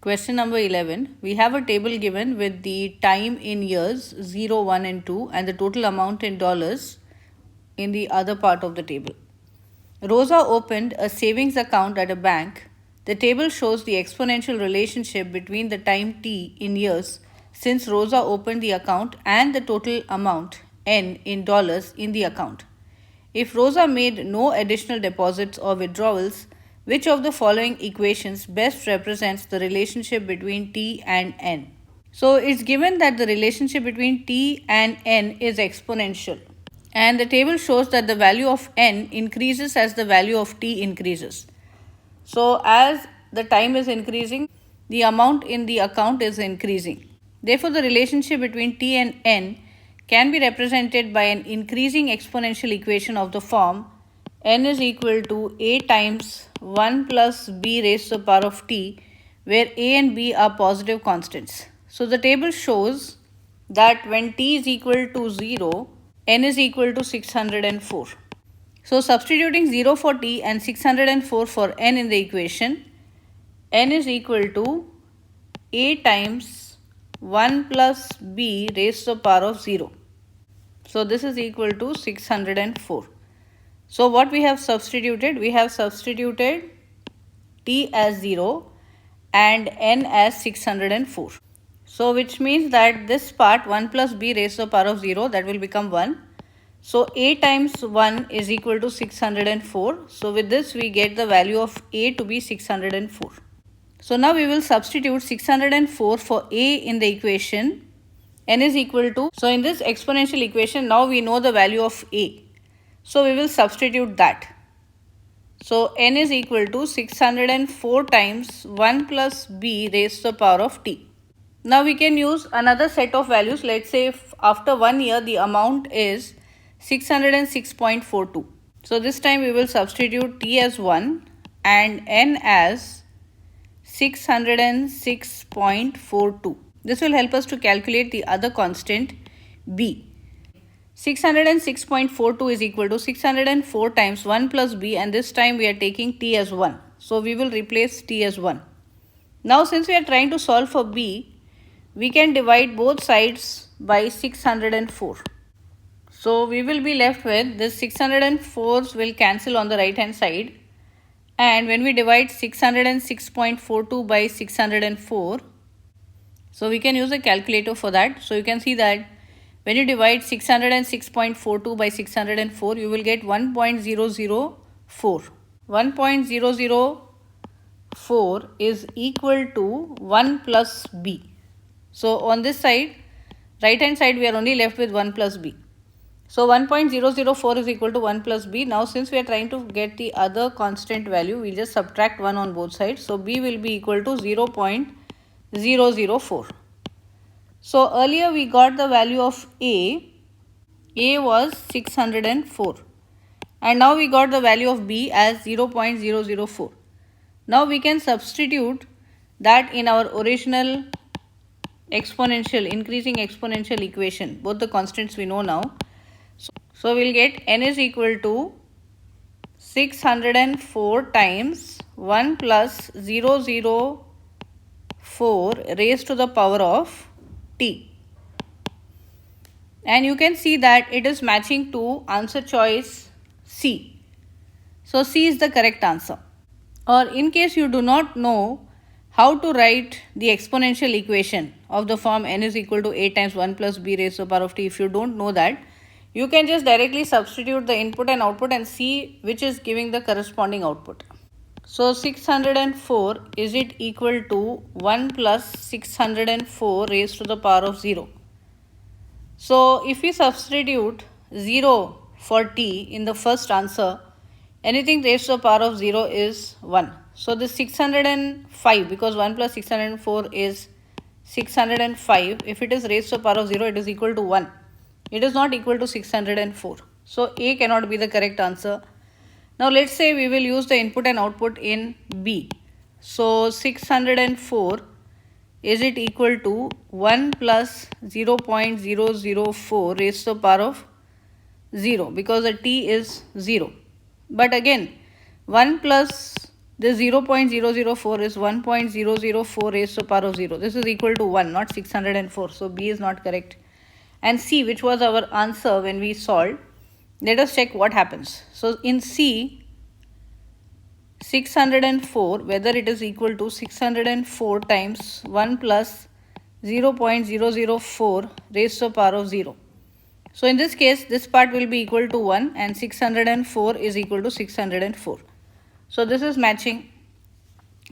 Question number 11. We have a table given with the time in years 0, 1 and 2 and the total amount in dollars in the other part of the table. Rosa opened a savings account at a bank. The table shows the exponential relationship between the time t in years since Rosa opened the account and the total amount n in dollars in the account. If Rosa made no additional deposits or withdrawals, which of the following equations best represents the relationship between t and n? So it's given that the relationship between t and n is exponential. And the table shows that the value of n increases as the value of t increases. So as the time is increasing, the amount in the account is increasing. Therefore, the relationship between t and n can be represented by an increasing exponential equation of the form n is equal to a times 1 plus b raised to the power of t, where a and b are positive constants. So the table shows that when t is equal to 0, n is equal to 604. So substituting 0 for t and 604 for n in the equation, n is equal to a times 1 plus b raised to the power of 0. So this is equal to 604. So what we have substituted? We have substituted t as 0 and n as 604. So which means that this part 1 plus b raised to the power of 0, that will become 1. So a times 1 is equal to 604. So with this we get the value of a to be 604. So now we will substitute 604 for a in the equation. N is equal to, so in this exponential equation now we know the value of a. So we will substitute that. So n is equal to 604 times 1 plus b raised to the power of t. Now we can use another set of values. Let's say if after 1 year the amount is 606.42. So this time we will substitute t as 1 and n as 606.42. This will help us to calculate the other constant b. 606.42 is equal to 604 times 1 plus b, and this time we are taking t as 1. So we will replace t as 1. Now since we are trying to solve for b, we can divide both sides by 604. So we will be left with this 604s will cancel on the right hand side, and when we divide 606.42 by 604, so we can use a calculator for that. So you can see that when you divide 606.42 by 604, you will get 1.004. 1.004 is equal to 1 plus b. So on this side, right hand side, we are only left with 1 plus b. So 1.004 is equal to 1 plus b. Now since we are trying to get the other constant value, we just subtract 1 on both sides. So b will be equal to 0.004. So earlier we got the value of a was 604, and now we got the value of b as 0.004. Now we can substitute that in our original increasing exponential equation. Both the constants we know now. So we'll get n is equal to 604 times 1 plus 004 raised to the power of t. And you can see that it is matching to answer choice C. So C is the correct answer. Or in case you do not know how to write the exponential equation of the form n is equal to a times 1 plus b raised to the power of t, if you don't know that, you can just directly substitute the input and output and see which is giving the corresponding output. So 604 is it equal to 1 plus 604 raised to the power of 0. So if we substitute 0 for t in the first answer, anything raised to the power of 0 is 1. So this 605, because 1 plus 604 is 605, if it is raised to the power of 0, it is equal to 1. It is not equal to 604. So A cannot be the correct answer. Now let's say we will use the input and output in B. So 604 is it equal to 1 plus 0.004 raised to the power of 0, because the t is 0. But again 1 plus This 0.004 is 1.004 raised to the power of 0. This is equal to 1, not 604. So B is not correct. And C, which was our answer when we solved, let us check what happens. So in C, 604, whether it is equal to 604 times 1 plus 0.004 raised to the power of 0. So in this case, this part will be equal to 1 and 604 is equal to 604. So this is matching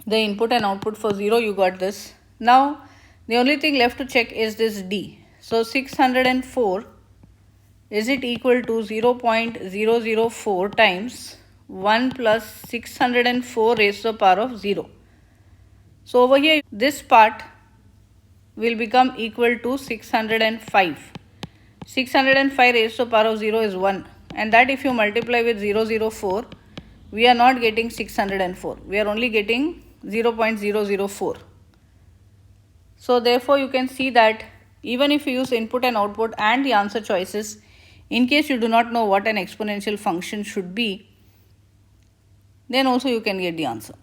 the input and output for 0. You got this. Now the only thing left to check is this D. So 604, is it equal to 0.004 times 1 plus 604 raised to the power of 0. So over here, this part will become equal to 605. 605 raised to the power of 0 is 1, and that if you multiply with 004, we are not getting 604. We are only getting 0.004. So therefore you can see that even if you use input and output and the answer choices, in case you do not know what an exponential function should be, then also you can get the answer.